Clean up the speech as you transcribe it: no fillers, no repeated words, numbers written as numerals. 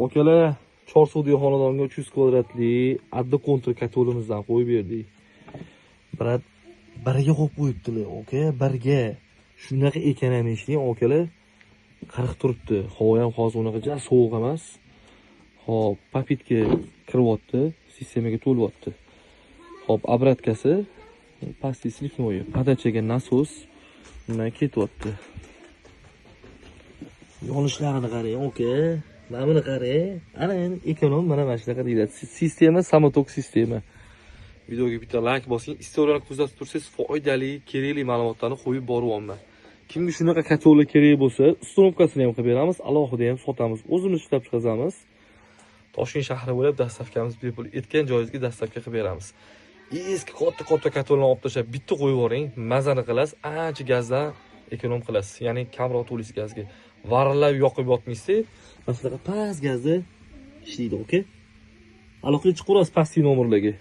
Okalar, Chorsudiy xonadonga 300 kvadratli adda kontur katolimizdan qo'yib berdik. Biriga qo'yib qo'yibdilar, oka, birga. Shunaqa ekan ham eshiting, okalar. Qirq turibdi. Havo ham hozir unaqa ja sovuq emas. Hop, papitka kiryapti, sistemaga to'lyapti. Hop, obratkasi pastki sliknoyi, podachaga nasos bundan ketyapti. Yonishlarini qarang, oka. Mana buni qarang. Ana endi ekonom mana shunaqa deyiladi. Sistema samotok sistema. Videoga bitta like bosing. Istoriyalarni kuzatib tursangiz, foydali, kerakli ma'lumotlarni qo'yib boryapman. Kimga shunaqa katola kerak bo'lsa, ustunovkasini ham qilib beramiz, alohida ham sotamiz. O'zimiz ishlab chiqaramiz. Toshkent shahri bo'ylab dastavkamiz bepul. Aytgan joyingizga dastavka qilib beramiz. Eski katta katolani olib tashlab bitta qo'yib yuboring, mazani qilasiz, ancha gazdan ekonom qilasiz. Ya'ni kamroq to'laysiz gazga. Varillab yoqib yotmaysiz, masalan, past gazda ishlaydi, oka? Aloqaga chiqaverasiz pastki nomerlarga.